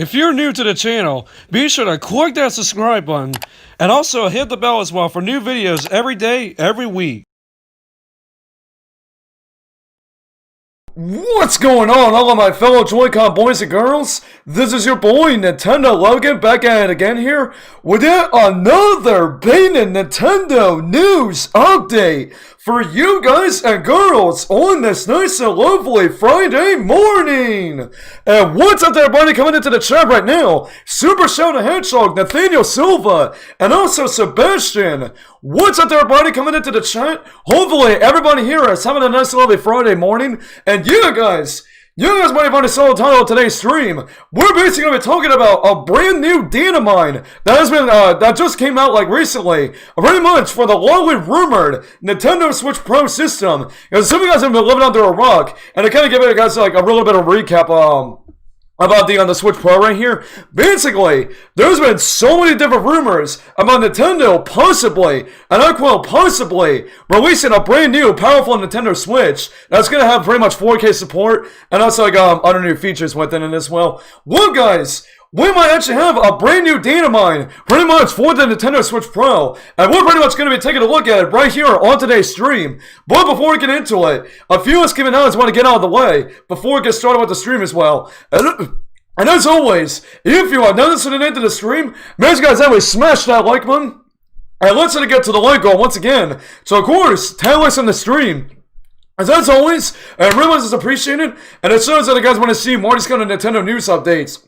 If you're new to the channel, be sure to click that subscribe button and also hit the bell as well for new videos every day, every week. What's going on, all of my fellow Joy-Con boys and girls? This is your boy, Nintendo Logan, back at it again here with yet another beta Nintendo news update for you guys and girls on this nice and lovely Friday morning. And what's up there, everybody, coming into the chat right now? Super Shout the Hedgehog, Nathaniel Silva, and also Sebastian. What's up there, everybody, coming into the chat? Hopefully, everybody here is having a nice, lovely Friday morning. And you guys might have already saw the title of today's stream. We're basically going to be talking about a brand new Datamined that just came out like recently, pretty much for the longly rumored Nintendo Switch Pro system. Because some of you guys have been living under a rock, and to kind of give you guys like a little bit of recap about the Switch Pro right here. Basically, there's been so many different rumors about Nintendo possibly, and I quote, possibly, releasing a brand new powerful Nintendo Switch that's going to have pretty much 4K support, and also like other new features within it as well. Well, guys, we might actually have a brand new Datamined pretty much for the Nintendo Switch Pro, and we're pretty much going to be taking a look at it right here on today's stream. But before we get into it, a few housekeeping items want to get out of the way before we get started with the stream as well. And as always, if you are not listening into the stream, make sure you guys always smash that like button. And let's get to the like goal once again. So of course, tell us in the stream. As always, everyone is appreciated, and it shows that you guys want to see more these kind of Nintendo news updates.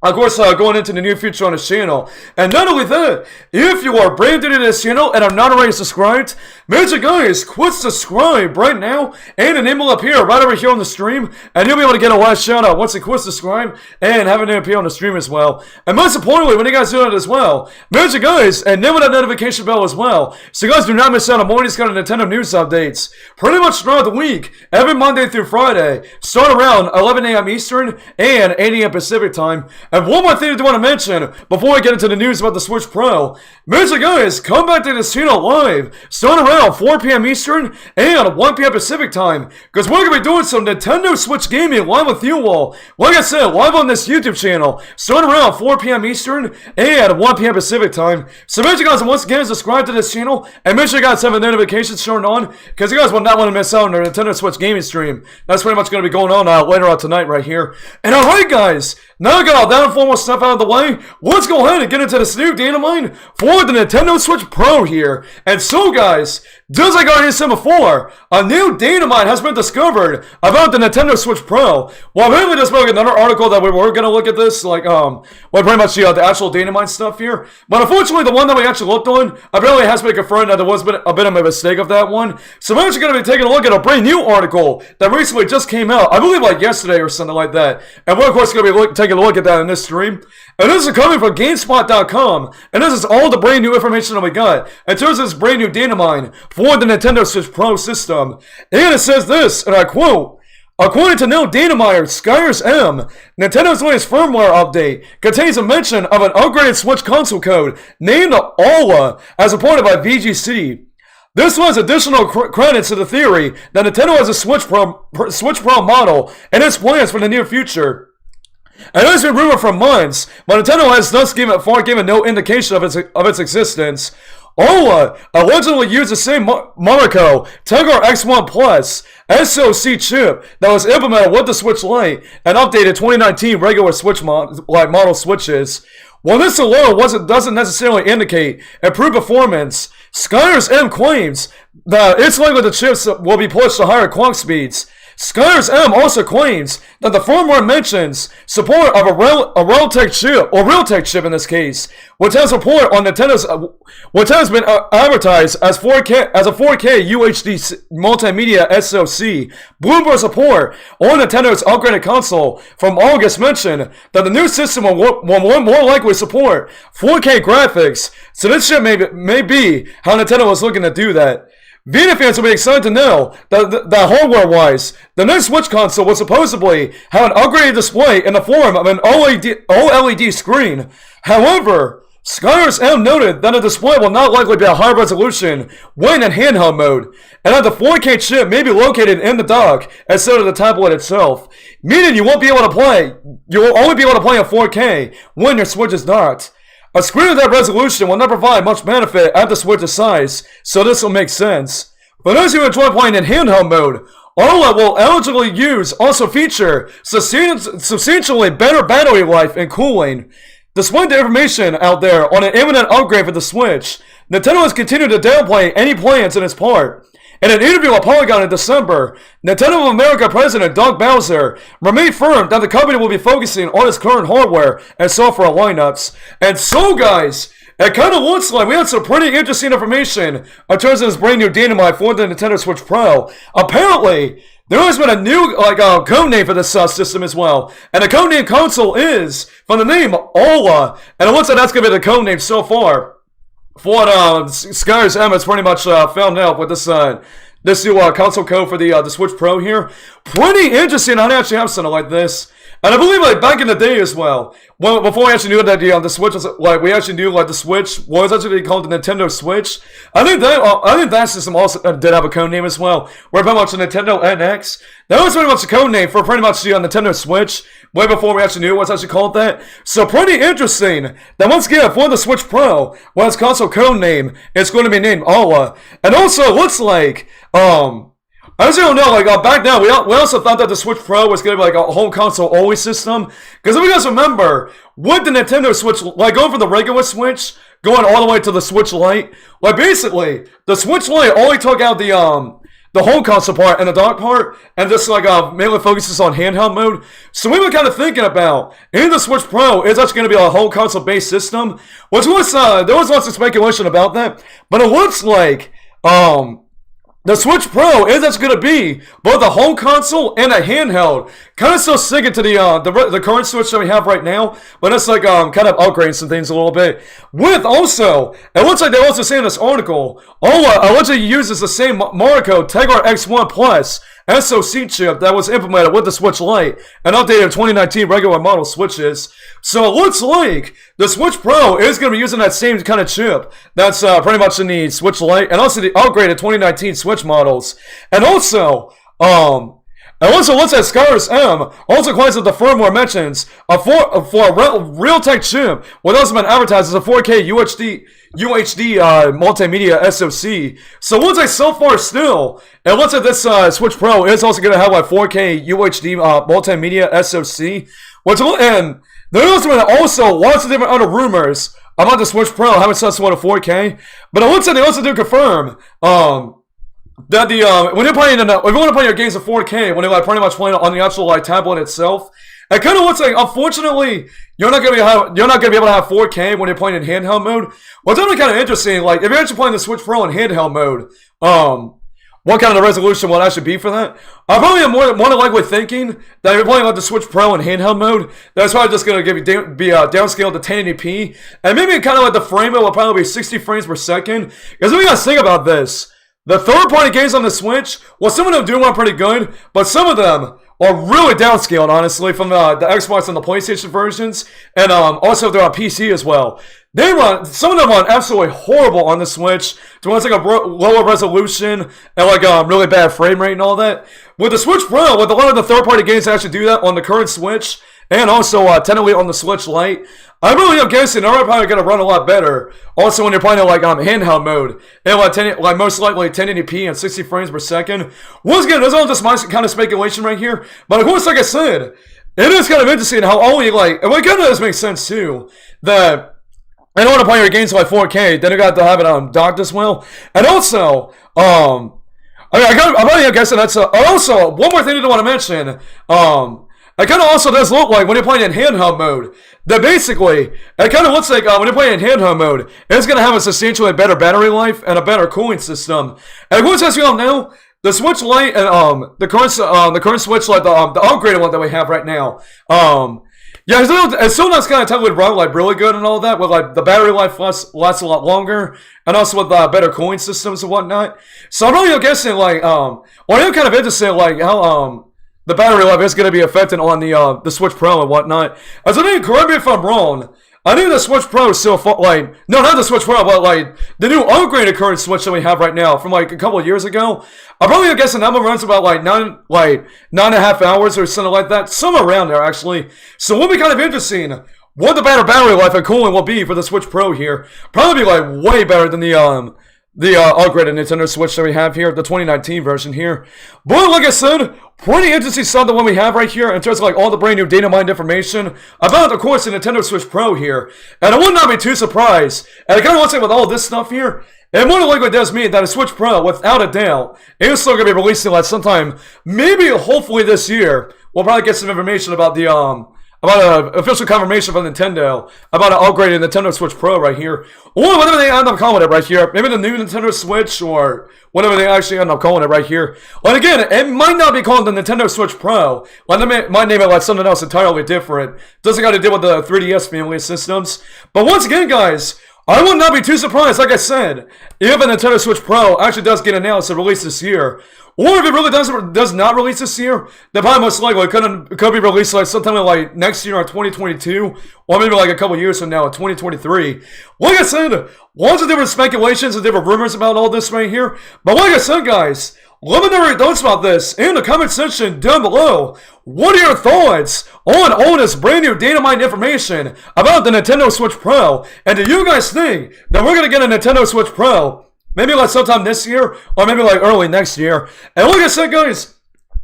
Of course, going into the near future on this channel. And not only that, if you are brand new to this channel and are not already subscribed, make sure guys, quit subscribe right now and enable up here, right over here on the stream, and you'll be able to get a last shout out once you quit subscribe and have it appear on the stream as well. And most importantly, when you guys do that as well, make sure guys, enable that notification bell as well, so you guys do not miss out on more of these kind of Nintendo news updates. Pretty much throughout the week, every Monday through Friday, start around 11 a.m. Eastern and 8 a.m. Pacific time. And one more thing I do want to mention before I get into the news about the Switch Pro. Make sure guys, come back to this channel live, starting around 4 p.m. Eastern and 1 p.m. Pacific time, because we're going to be doing some Nintendo Switch gaming live with you all. Like I said, live on this YouTube channel, starting around 4 p.m. Eastern and 1 p.m. Pacific time. So make sure you guys once again subscribe to this channel, and make sure you guys have the notifications turned on, because you guys will not want to miss out on our Nintendo Switch gaming stream. That's pretty much going to be going on later on tonight right here. And alright guys, now I got all that informal stuff out of the way, let's go ahead and get into this new Datamined for the Nintendo Switch Pro here. And so guys, just like I already said before, a new Datamined has been discovered about the Nintendo Switch Pro. Well, apparently there's like another article that we were going to look at this, like, well, pretty much the actual Datamined stuff here. But unfortunately, the one that we actually looked on, apparently has been confirmed that there was a bit of a mistake of that one. So we're actually going to be taking a look at a brand new article that recently just came out, I believe like yesterday or something like that. And we're of course going to be taking a look at that in this stream. And this is coming from GameSpot.com, and this is all the brand new information that we got in terms of this brand new Datamined for the Nintendo Switch Pro system. And it says this, and I quote, according to new Datamined Skyers M, Nintendo's latest firmware update contains a mention of an upgraded Switch console code named ALA as reported by VGC. This was additional credit to the theory that Nintendo has a Switch Pro model and its plans for the near future. And it has been rumored for months, but Nintendo has thus given no indication of its existence. Ola allegedly used the same Marco Tegra X1 Plus SoC chip that was implemented with the Switch Lite and updated 2019 regular Switch model switches. While this alone doesn't necessarily indicate improved performance, Skyers M claims that it's likely the chips will be pushed to higher clock speeds. Skyers M also claims that the firmware mentions support of a Realtek chip, or Realtek chip in this case, which has support on which has been advertised as 4K as a 4K UHD multimedia SoC. Bloomberg support on Nintendo's upgraded console from August mentioned that the new system will more likely support 4K graphics. So this chip may be how Nintendo was looking to do that. Vita fans will be excited to know that hardware-wise, the next Switch console will supposedly have an upgraded display in the form of an OLED screen. However, Skyers M noted that the display will not likely be a high resolution when in handheld mode, and that the 4K chip may be located in the dock instead of the tablet itself, meaning you will only be able to play in 4K when your Switch is docked. A screen of that resolution will not provide much benefit at the Switch's size, so this will make sense. For those who enjoy playing in handheld mode, OLED will eligible use also feature substantially better battery life and cooling. Despite the information out there on an imminent upgrade for the Switch, Nintendo has continued to downplay any plans in its part. In an interview with Polygon in December, Nintendo of America President Doug Bowser remained firm that the company will be focusing on its current hardware and software lineups. And so, guys, it kind of looks like we had some pretty interesting information in terms of this brand new Datamined for the Nintendo Switch Pro. Apparently, there has been a new code name for this system as well, and the code name console is from the name Ola, and it looks like that's going to be the code name so far for what Skyers M has pretty much found out with this new console code for the Switch Pro here. Pretty interesting how they actually have something like this. And I believe, like, back in the day as well, before we actually knew that the Switch was, like, we actually knew, like, the Switch was actually called the Nintendo Switch. I think that system also did have a code name as well, where pretty much the Nintendo NX, that was pretty much the code name for pretty much the Nintendo Switch, way before we actually knew it was actually called that. So pretty interesting that once again, for the Switch Pro, when its console code name, it's going to be named Ola. And also, it looks like, I just don't know, like, back now, we also thought that the Switch Pro was going to be, like, a home console only system. Because if you guys remember, with the Nintendo Switch, like, going from the regular Switch, going all the way to the Switch Lite, like, basically, the Switch Lite only took out the home console part and the dock part, and just, like, mainly focuses on handheld mode. So we were kind of thinking about, in the Switch Pro, it's actually going to be a home console-based system, which was, there was lots of speculation about that, but it looks like, the Switch Pro is actually going to be both a home console and a handheld. Kind of still sticking to the current Switch that we have right now, but it's like kind of upgrading some things a little bit. With also, it looks like they're also saying in this article, Ola allegedly uses the same Marco Tegra X1 Plus SoC chip that was implemented with the Switch Lite and updated 2019 regular model Switches. So it looks like the Switch Pro is going to be using that same kind of chip that's pretty much in the Switch Lite and also the upgraded 2019 Switch models. And also, looks at Skyers M also claims that the firmware mentions for a Realtek chip, what also been advertised as a 4K UHD multimedia SoC. So looks like so far still, it looks like this Switch Pro is also going to have like 4K UHD multimedia SoC. And there also been lots of different other rumors about the Switch Pro having such sort of 4K. But it looks like they also do confirm that when you're playing if you want to play your games in 4K, when you're like pretty much playing on the actual like tablet itself, it kind of looks like, unfortunately, you're not gonna be able to have 4K when you're playing in handheld mode. What's actually kind of interesting, like if you're actually playing the Switch Pro in handheld mode, what kind of the resolution will actually be for that? I'm probably more than likely thinking that if you're playing like the Switch Pro in handheld mode, that's probably just gonna be downscaled to 1080p, and maybe kind of like the frame rate will probably be 60 frames per second. Because if you guys think about this, the third-party games on the Switch, well, some of them do run pretty good, but some of them are really downscaled, honestly, from the Xbox and the PlayStation versions, and also they're on PC as well. Some of them run absolutely horrible on the Switch, to where it's like a lower resolution and like a really bad frame rate and all that. With the Switch Pro, with a lot of the third-party games that actually do that on the current Switch, and also technically on the Switch Lite, I really am guessing they're probably going to run a lot better. Also, when you're playing in like handheld mode, and like most likely 1080p and 60 frames per second. Once again, this is all just my kind of speculation right here. But of course, like I said, it is kind of interesting how only like, and it kind of does make sense too, that in order to play your games like 4K, then you got to have it docked as well. And also, I'm probably guessing that's also one more thing I do want to mention. It kind of also does look like when you're playing in handheld mode, that basically, it kind of looks like when you're playing in handheld mode, it's going to have a substantially better battery life and a better cooling system. And of course, as you all know, the Switch Lite and the current Switch Lite, the upgraded one that we have right now, yeah, it's still not kind of technically run like really good and all that, with like the battery life lasts a lot longer, and also with better cooling systems and whatnot. So I'm really guessing like, well, I'm kind of interested like how the battery life is going to be affected on the Switch Pro and whatnot. As I think, correct me if I'm wrong, I think the Switch Pro is so far, like, no, not the Switch Pro, but like the new upgraded current Switch that we have right now from like a couple of years ago. I'm probably guessing that one runs about like 9.5 hours or something like that, somewhere around there actually. So it'll be kind of interesting what the better battery life and cooling will be for the Switch Pro here. Probably be like way better than the upgraded Nintendo Switch that we have here, the 2019 version here. But like I said, pretty interesting stuff the one we have right here in terms of like all the brand new Datamined information about, of course, the Nintendo Switch Pro here. And I would not be too surprised. And I kind of want to say with all this stuff here, it more than likely does mean that a Switch Pro, without a doubt, is still going to be releasing like sometime, maybe hopefully this year. We'll probably get some information about the about an official confirmation from Nintendo about an upgraded Nintendo Switch Pro right here, or whatever they end up calling it right here. Maybe the new Nintendo Switch, or whatever they actually end up calling it right here. And again, it might not be called the Nintendo Switch Pro. Like they might name it like something else entirely different. Doesn't got to deal with the 3DS family of systems. But once again, guys, I would not be too surprised, like I said, if a Nintendo Switch Pro actually does get announced and released this year. Or if it really does not release this year, then probably most likely it could be released like sometime like next year or 2022, or maybe like a couple years from now in 2023. Like I said, lots of different speculations and different rumors about all this right here. But like I said, guys, let me know your thoughts about this in the comment section down below. What are your thoughts on all this brand new Datamined information about the Nintendo Switch Pro? And do you guys think that we're going to get a Nintendo Switch Pro maybe like sometime this year, or maybe like early next year? And like I said, guys,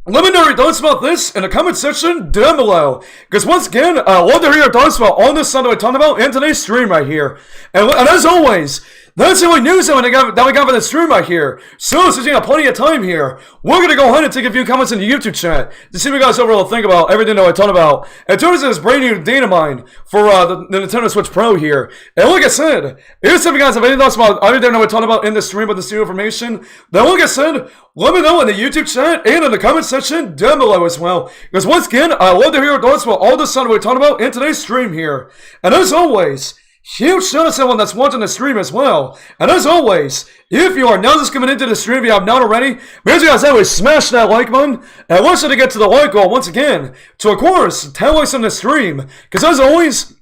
let me know your thoughts about this in the comment section down below. Because once again, I love to hear your thoughts about all this stuff that we're talking about in today's stream right here. And as always, that's the only news that we got for the stream right here. So, since we got plenty of time here, we're going to go ahead and take a few comments in the YouTube chat to see what you guys overall think about everything that I talked about in terms of this brand new Datamined for the Nintendo Switch Pro here. And like I said, if you guys have any thoughts about everything that we talked about in the stream with this new information, then like I said, let me know in the YouTube chat and in the comment section down below as well. Because once again, I love to hear your thoughts about all the stuff that we're talking about in today's stream here. And as always, huge shout out to everyone that's watching the stream as well. And as always, if you are now just coming into the stream, if you have not already, make sure you guys always smash that like button. And I want you to get to the like goal once again to, of course, 10 likes on the stream. Because as always,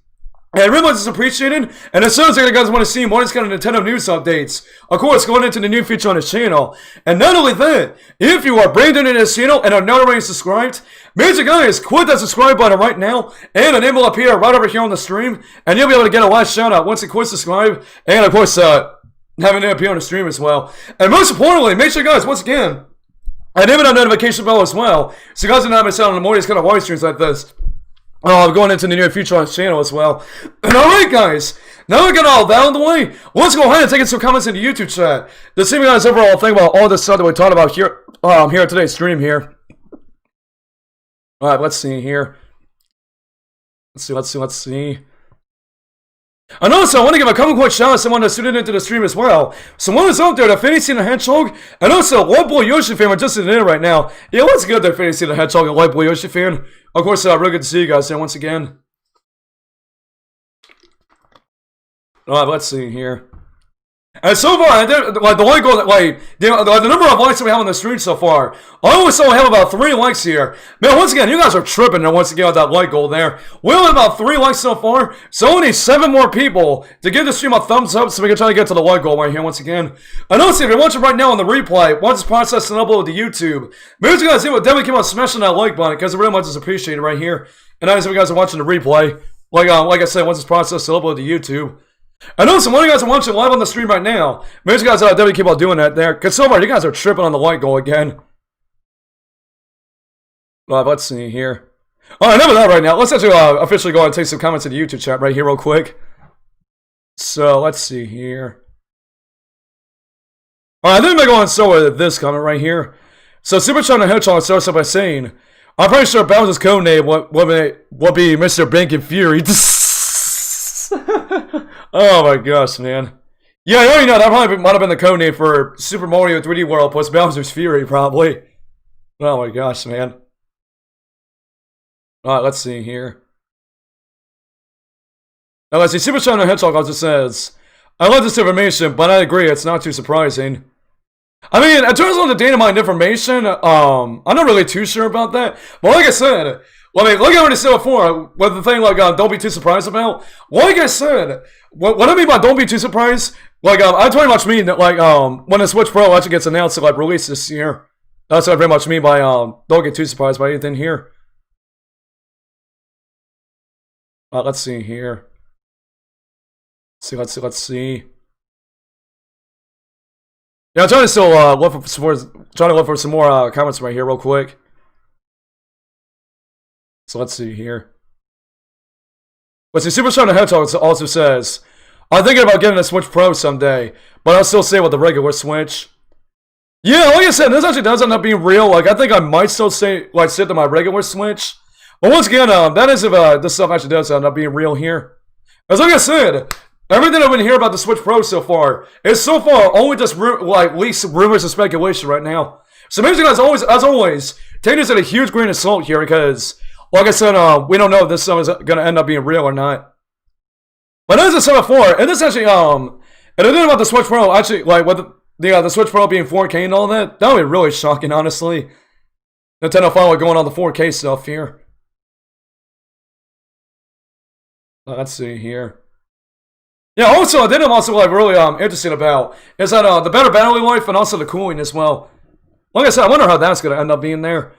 and really much is appreciated. And as soon as you guys want to see more of these kind of Nintendo news updates, of course, going into the new feature on this channel. And not only that, if you are brand new to this channel and are not already subscribed, make sure you guys click that subscribe button right now, and a name will appear right over here on the stream, and you'll be able to get a live shout out once you click subscribe, and of course, having it appear on the stream as well. And most importantly, make sure you guys, once again, enable that notification bell as well, so you guys don't have to miss out on the more these kind of live streams like this. Going into the near future on this channel as well. And alright, guys, now we got all that out of the way. Let's go ahead and take in some comments in the YouTube chat to see what you guys overall think about all this stuff that we talked about here, here in today's stream here. Alright, let's see here. Let's see. And also, I want to give a couple quick shout out to someone that's tuned into the stream as well. Someone is out there, the Fantasy the Hedgehog, and also White Boy Yoshi fan, we're just in there right now. Yeah, what's good there, Fantasy the Hedgehog and White Boy Yoshi fan? Of course, really good to see you guys there once again. Alright, let's see here. And so far, like the like goal, like the number of likes that we have on the stream so far, I only saw we have about 3 likes here. Man, once again, you guys are tripping there once again with that like goal there. We only have about 3 likes so far, so we need 7 more people to give the stream a thumbs up so we can try to get to the like goal right here once again. And also, if you're watching right now on the replay, once it's processed and uploaded to YouTube, make sure you guys definitely keep on smashing that like button because it really much is appreciated right here. And as if you guys are watching the replay, like I said, once it's processed and uploaded to YouTube. And also, one of you guys are watching live on the stream right now, make sure you guys definitely keep on doing that there, because so far you guys are tripping on the like goal again. Let's see here. Alright, enough of that right now. Let's actually officially go ahead and take some comments in the YouTube chat right here real quick. So, let's see here. Alright, I think I'm going to go on and start with this comment right here. So, Super China Hedgehog starts off by saying, I'm pretty sure Bowser's codename will be Mr. Bankin' Fury. Oh my gosh, man. Yeah, you already know, that probably might have been the codename for Super Mario 3D World plus Bowser's Fury, probably. Oh my gosh, man. Alright, let's see here. Now, let's see, Super China Hedgehog also says, I love this information, but I agree, it's not too surprising. I mean, in terms of the Datamined information, I'm not really too sure about that. But like I said, Well, I mean, like I already said before, with the thing like don't be too surprised about. Like I said, what I mean by don't be too surprised, like I pretty much mean that like when the Switch Pro actually gets announced to like release this year, that's what I pretty much mean by don't get too surprised by anything here. Let's see here. Let's see. Yeah, I'm trying to still look for some more comments right here real quick. So let's see here. But see, Super Shadow Hedgehog also says, I'm thinking about getting a Switch Pro someday, but I'll still stay with the regular Switch. Yeah, like I said, this actually does end up being real. Like, I think I might still sit to my regular Switch. But once again, that is if this stuff actually does end up being real here. As like I said, everything I've been hearing about the Switch Pro so far is so far only just leaks, rumors, and speculation right now. So basically, as always, take this at a huge grain of salt here because, like I said, we don't know if this stuff is going to end up being real or not. But as I said before, and this actually, and the thing about the Switch Pro, actually, like with the Switch Pro being 4K and all that would be really shocking, honestly. Nintendo finally going on the 4K stuff here. Let's see here. Yeah, also, I think I'm also like really interested about is that the better battery life and also the cooling as well. Like I said, I wonder how that's going to end up being there.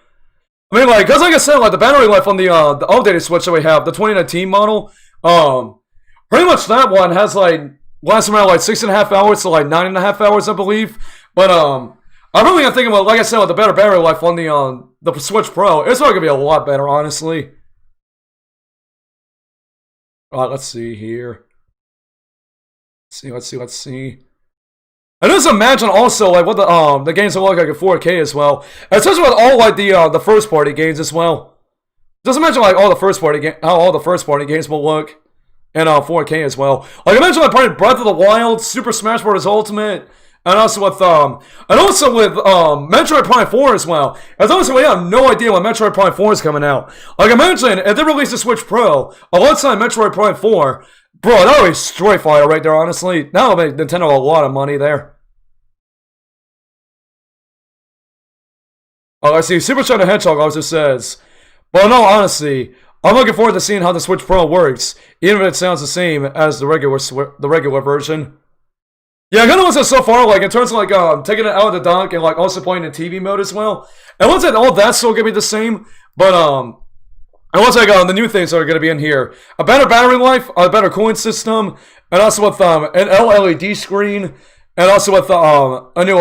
I mean, like, because like I said, like the battery life on the updated Switch that we have, the 2019 model, pretty much that one has like lasts around like 6.5 hours to like 9.5 hours, I believe. But I really am thinking about, like I said, with the better battery life on the Switch Pro, it's probably gonna be a lot better, honestly. Let's see here. Let's see. And just imagine also like what the games will look like in 4K as well, especially with all like the first party games as well. Just imagine like how all the first party games will look in 4K as well. Like imagine like probably Breath of the Wild, Super Smash Bros. Ultimate, and also with Metroid Prime 4 as well. As also we have no idea when Metroid Prime 4 is coming out. Like imagine if they release the Switch Pro alongside Metroid Prime 4. Bro, that would be straight fire right there, honestly. That would make Nintendo a lot of money there. Oh, I see. Super Shadow Hedgehog also says, but no, honestly, I'm looking forward to seeing how the Switch Pro works, even if it sounds the same as the regular version. Yeah, I kind of looks at so far, like, in terms of, like, taking it out of the dock and, like, also playing in TV mode as well. It looks like all that's still gonna be the same, but, it looks like the new things that are going to be in here. A better battery life, a better cooling system, and also with an LLED screen, and also with a new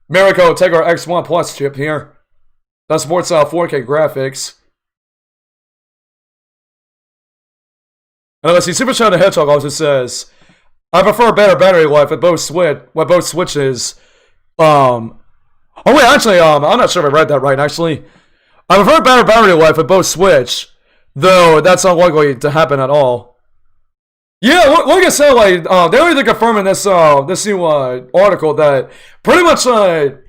Marico Tegra X1 Plus chip here that supports 4K graphics. And let's see, Super Shadow the Hedgehog also says, I prefer a better battery life with both switches. Oh wait, actually, I'm not sure if I read that right, actually. I prefer better battery life with both Switch, though that's unlikely to happen at all. Yeah, like I said, like they already confirmed in this new article that pretty much all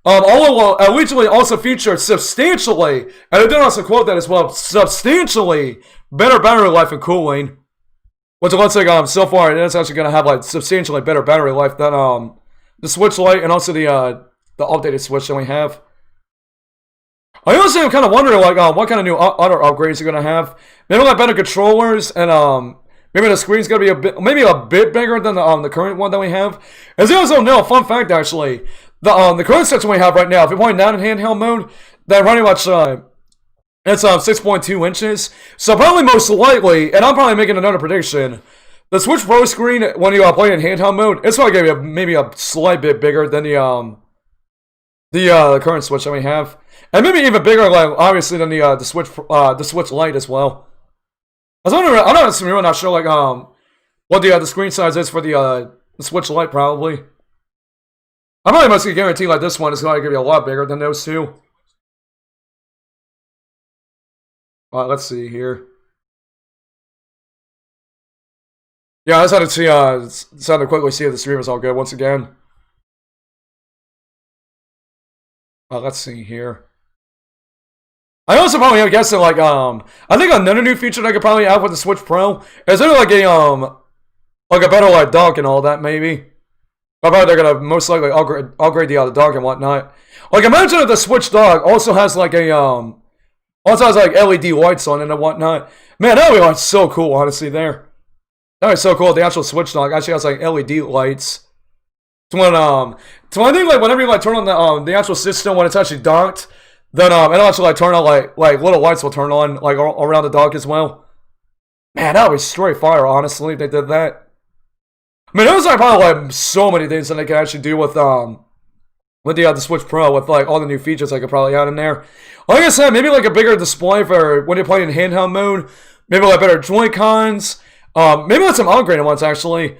will originally also feature substantially, and they did also quote that as well, substantially better battery life and cooling. Which it looks like so far it's actually going to have like substantially better battery life than the Switch Lite and also the updated Switch that we have. I also am kind of wondering, like, what kind of new other upgrades you're gonna have. Maybe like better controllers, and maybe the screen's gonna be maybe a bit bigger than the current one that we have. As you also know, fun fact actually, the current section we have right now, if you're playing that in handheld mode, then pretty much it's 6.2 inches. So probably most likely, and I'm probably making another prediction, the Switch Pro screen when you play in handheld mode, it's probably gonna be maybe a slight bit bigger than the current Switch that we have. And maybe even bigger, like obviously, than the Switch Lite as well. I was wondering, I'm not sure, like what the screen size is for the Switch Lite. Probably, I'm probably mostly guarantee like this one is going to be a lot bigger than those two. Let's see here. Yeah, I just had to see. Just had to quickly see if the stream is all good once again. Let's see here. I also probably am guessing like I think another new feature that I could probably add with the Switch Pro is there like a better like dock and all that maybe. I bet they're gonna most likely upgrade the dock and whatnot. Like imagine if the Switch dock also has like a Also has like LED lights on it and whatnot. Man, that would be like so cool, honestly, there. That would be so cool. The actual Switch dock actually has like LED lights. So I think like whenever you like turn on the actual system when it's actually docked, then it'll actually like turn on like little lights will turn on like around the dock as well. Man, that would be straight fire, honestly, if they did that. I mean, there's like probably like so many things that they can actually do with the Switch Pro with like all the new features I could probably add in there. Like I said, maybe like a bigger display for when you're playing in handheld mode. Maybe like better Joy-Cons. Maybe like some upgraded ones actually.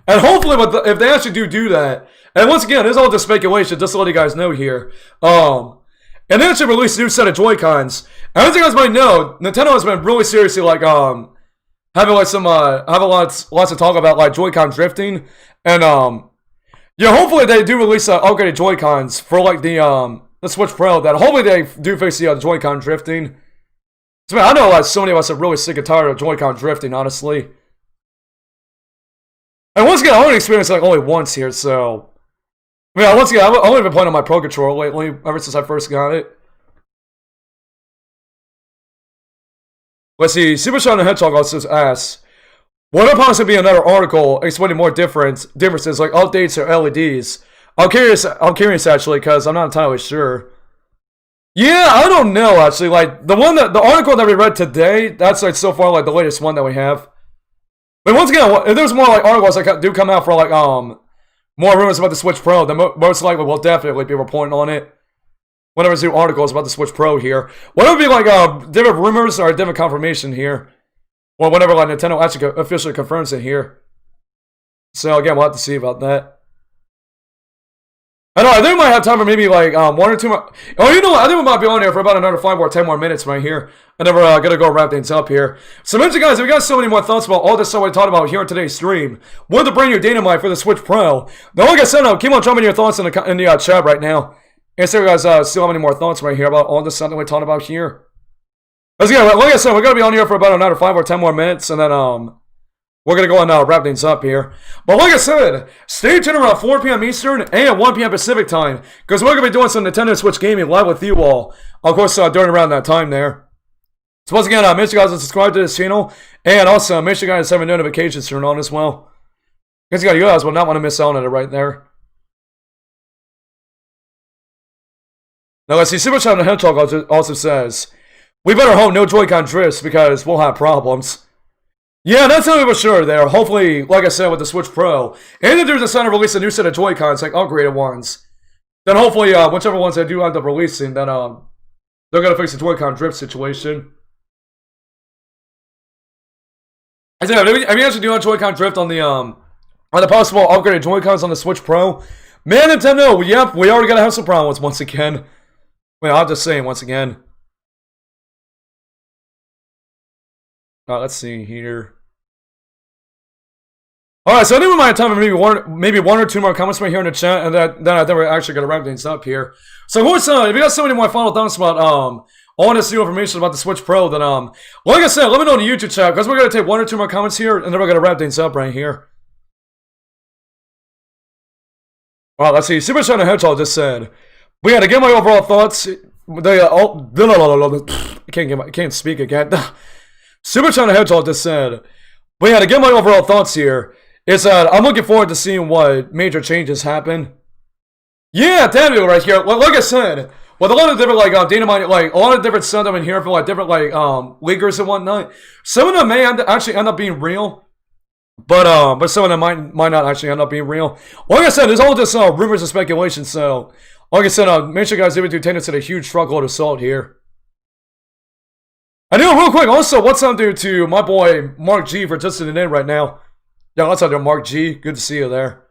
And hopefully, if they actually do that, and once again, this is all just speculation, just to let you guys know here. And they actually release a new set of Joy-Cons. And as you guys might know, Nintendo has been really seriously like having like some having lots to talk about like Joy-Con drifting, and yeah, hopefully they do release upgraded Joy-Cons for like the Switch Pro. That hopefully they do fix the Joy-Con drifting. So, man, I know like so many of us are really sick and tired of Joy-Con drifting, honestly. And once again, I only experienced like only once here, so yeah. Once again, I've only been playing on my Pro Controller lately, ever since I first got it. Let's see. Super Sean the Hedgehog also asks, "Would there possibly be another article explaining more differences like updates or LEDs?" I'm curious actually, because I'm not entirely sure. Yeah, I don't know actually. Like the article that we read today, that's like so far like the latest one that we have. But once again, if there's more like articles that do come out for like more rumors about the Switch Pro, then most likely we'll definitely be reporting on it. Whenever there's new articles about the Switch Pro here, whatever be like different rumors or different confirmation here, or whenever like Nintendo actually officially confirms it here. So again, we'll have to see about that. I know, I think we might have time for maybe like 1 or 2 more. Oh, you know what? I think we might be on here for about another 5 or 10 more minutes right here. And then we're gonna go wrap things up here. So, mention guys, if you got so many more thoughts about all this stuff we talked about here in today's stream, with the brand new Datamined for the Switch Pro. Now, like I said, keep on dropping your thoughts in the chat right now. And see if you guys still have any more thoughts right here about all this stuff that we talked about here. Like I said, we're gonna be on here for about another 5 or 10 more minutes, and then we're going to go and wrap things up here. But like I said, stay tuned around 4 p.m. Eastern and 1 p.m. Pacific time, because we're going to be doing some Nintendo Switch gaming live with you all. Of course, during around that time there. So once again, make sure you guys subscribe to this channel, and also make sure you guys have your notifications turned on as well. Because you guys will not want to miss out on it right there. Now let's see, Super Chat the Hedgehog also says, "We better hope no Joy-Con drifts, because we'll have problems." Yeah, that's something for sure there. Hopefully, like I said, with the Switch Pro, and if there's a sign to release a new set of Joy-Cons, like upgraded ones, then hopefully, whichever ones they do end up releasing, then they're gonna fix the Joy-Con drift situation. I said, have you actually doing Joy-Con drift on the possible upgraded Joy-Cons on the Switch Pro? Man, Nintendo, yep, we already gotta have some problems once again. Well, I'm just saying once again. Let's see here. Alright, so I think we might have time for maybe one or 2 more comments right here in the chat, and then I think we're actually going to wrap things up here. So, of course, if you got so many more final thoughts about all this new information about the Switch Pro, then, like I said, let me know in the YouTube chat, because we're going to take 1 or 2 more comments here, and then we're going to wrap things up right here. Alright, let's see. Super Sean the Hedgehog just said, "We had to get my overall thoughts." I can't speak again. Super Sean the Hedgehog just said, "We had to get my overall thoughts here. Is that I'm looking forward to seeing what major changes happen." Yeah, damn it, right here. Like I said, with a lot of different like Datamined, like a lot of different stuff I've been hearing from like different like leakers and whatnot. Some of them may actually end up being real, but some of them might not actually end up being real. Like I said, it's all just rumors and speculation. So, like I said, make sure you guys do take this to a huge truckload of salt here. I know, real quick, also, what's up, dude, to my boy, Mark G, for just tuning in right now. Yeah, what's up there, Mark G? Good to see you there.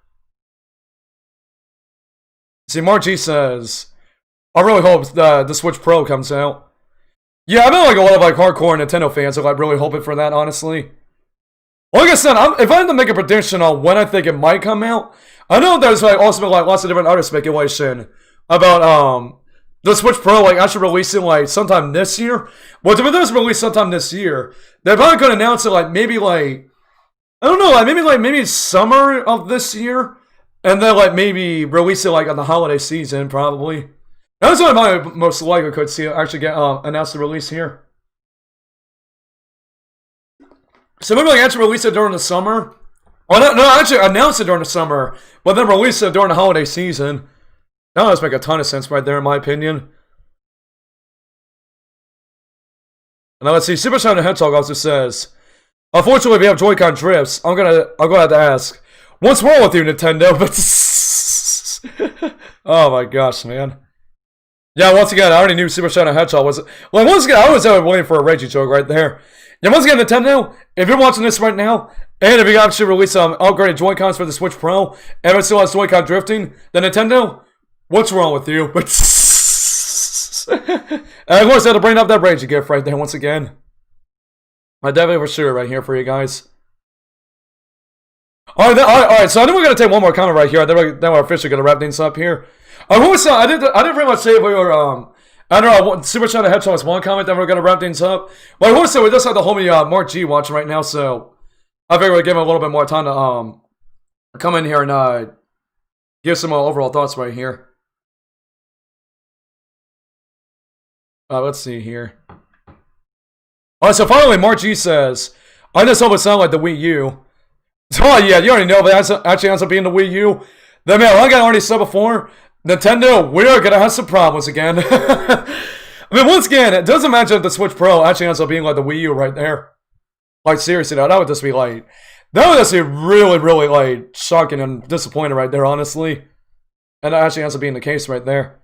See, Mark G says, "I really hope the Switch Pro comes out." Yeah, I know, like, a lot of, like, hardcore Nintendo fans are, like, really hoping for that, honestly. Like I said, if I had to make a prediction on when I think it might come out, I know there's, like, also been, like, lots of different other speculation about, the Switch Pro, like, actually releasing, like, sometime this year. But if it does release sometime this year, they're probably going to announce it, like, maybe, like, I don't know, maybe summer of this year. And then, like, maybe release it, like, on the holiday season, probably. That's what I most likely could see actually get announced the release here. So maybe like actually release it during the summer. Well, no, actually announce it during the summer, but then release it during the holiday season. That does make a ton of sense right there, in my opinion. Now let's see. Super Shadow the Hedgehog also says, unfortunately, if you have Joy-Con drifts, I'm gonna have to ask, what's wrong with you, Nintendo? But oh my gosh, man. Yeah, once again, I already knew Super Shadow the Hedgehog was. Like once again, I was waiting for a Reggie joke right there. Yeah, once again, Nintendo, if you're watching this right now, and if you actually release some upgraded Joy-Cons for the Switch Pro, and it still has Joy-Con drifting, then Nintendo, what's wrong with you? But and of course, I had to bring up that Reggie gift right there once again. I definitely for sure right here for you guys. Alright, so I think we're going to take one more comment right here. Then we're officially going to wrap things up here. I didn't pretty much say we were, I don't know, Super Shadow the Hedgehog was one comment, then we're going to wrap things up. But I want to say we just had the homie Mark G watching right now, so I figured we'd give him a little bit more time to come in here and give some overall thoughts right here. Let's see here. Alright, so finally Mark G says, I just hope it sounds like the Wii U. Oh yeah, you already know, but that actually ends up being the Wii U. Then man, like I already said before, Nintendo, we are gonna have some problems again. I mean, once again, it doesn't matter if the Switch Pro actually ends up being like the Wii U right there. Like seriously, that would just be like, that would just be really, really like shocking and disappointing right there, honestly. And that actually ends up being the case right there.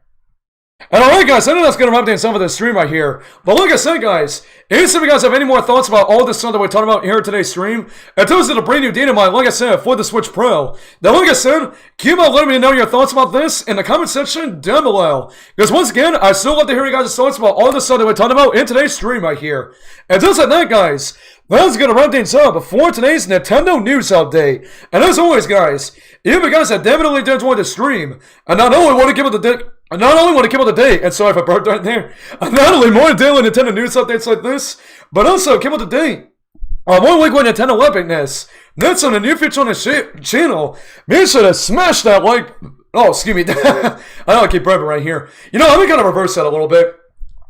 And alright guys, I know that's going to wrap things up for this stream right here. But like I said guys, if you guys have any more thoughts about all this stuff that we're talking about here in today's stream, in terms of the brand new Datamined, like I said, for the Switch Pro, then like I said, keep on letting me know your thoughts about this in the comment section down below. Because once again, I still love to hear you guys' thoughts about all this stuff that we're talking about in today's stream right here. And just like that guys, that's going to wrap things up for today's Nintendo news update. And as always guys, if you guys have definitely enjoyed the stream, and not only want to give it the day, and sorry if I burped right there, not only more daily Nintendo news updates like this, but also keep up to date on more weekly Nintendo epicness. That's on the new feature on the channel. Make sure to smash that like. Oh, excuse me. I know I keep burping right here. You know, let me kind of reverse that a little bit.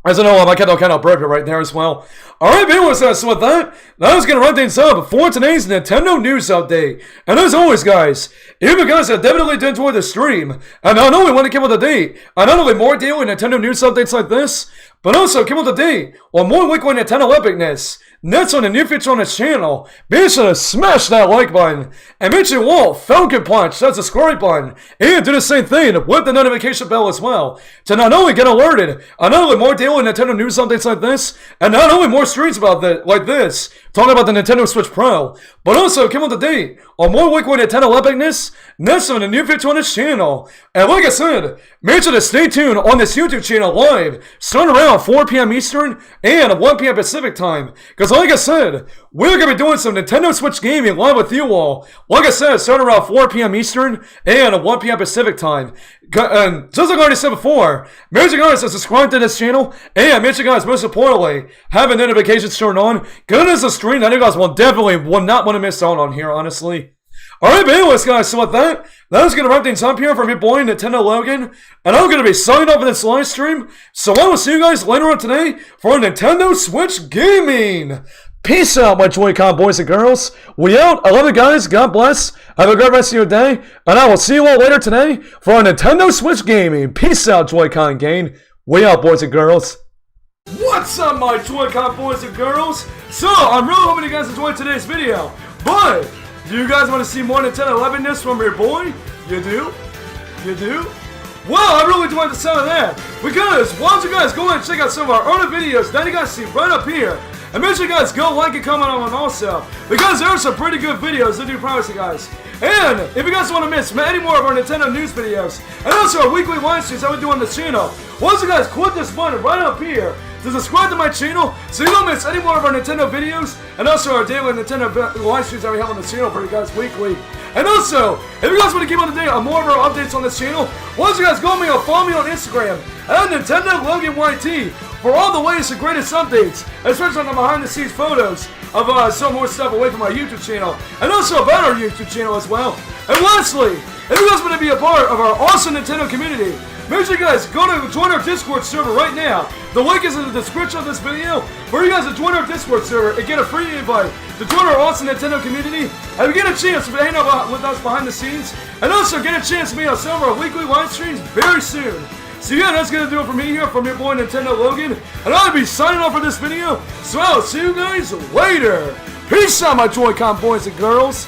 As I know, I kind of burping right there as well. Alright, anyways, so with that was going to wrap things up for today's Nintendo news update. And as always, guys, if you guys have definitely enjoyed the stream, and not only want to keep up to date, and not only more daily Nintendo news updates like this, but also keep up to date on more weekly Nintendo epicness, that's on the new feature on this channel. Be sure to smash that like button, and make sure you all Falcon Punch that subscribe button, and do the same thing with the notification bell as well, to not only get alerted on not only more daily Nintendo news updates like this, and not only more streams about like this, talking about the Nintendo Switch Pro, but also keep up to date on more weekly Nintendo epicness, that's on the new feature on this channel. And like I said, make sure to stay tuned on this YouTube channel live, starting around 4 p.m. Eastern and 1 p.m. Pacific time. Because like I said, we're going to be doing some Nintendo Switch gaming live with you all. Like I said, starting around 4 p.m. Eastern and 1 p.m. Pacific time. And just like I already said before, make sure you guys to subscribe to this channel, and make sure you guys, most importantly, have the notifications turned on. Because it's a stream that you guys will not want to miss out on here, honestly. Alright, but anyways, guys, so with that is going to wrap things up here from your boy, Nintendo Logan. And I'm going to be signing off in this live stream. So I will see you guys later on today for Nintendo Switch Gaming. Peace out, my Joy-Con boys and girls. We out. I love you guys. God bless. Have a great rest of your day. And I will see you all later today for Nintendo Switch Gaming. Peace out, Joy-Con gang. We out, boys and girls. What's up, my Joy-Con boys and girls? So, I'm really hoping you guys enjoyed today's video. But do you guys want to see more Nintendo epicness from your boy? You do? You do? Well, I really enjoyed the sound of that. Because why don't you guys go ahead and check out some of our other videos that you guys see right up here. And make sure you guys go like and comment on them also. Because there are some pretty good videos, I do promise you guys. And if you guys want to miss any more of our Nintendo news videos, and also our weekly live streams that we do on this channel, once you guys click this button right up here to subscribe to my channel so you don't miss any more of our Nintendo videos, and also our daily Nintendo live streams that we have on this channel for you guys weekly. And also, if you guys want to keep up to date on more of our updates on this channel, once you guys go me or follow me on Instagram at Nintendo Logan YT for all the latest and greatest updates, especially on the behind the scenes photos of some more stuff away from our YouTube channel, and also about our YouTube channel as well. And lastly, if you guys want to be a part of our awesome Nintendo community, make sure you guys go to join our Discord server right now. The link is in the description of this video for you guys to join our Discord server and get a free invite to join our awesome Nintendo community, and get a chance to hang out with us behind the scenes, and also get a chance to be on some of our weekly live streams very soon. So yeah, that's gonna do it for me here, from your boy Nintendo Logan, and I'll be signing off for this video, so I'll see you guys later. Peace out, my Joy-Con boys and girls.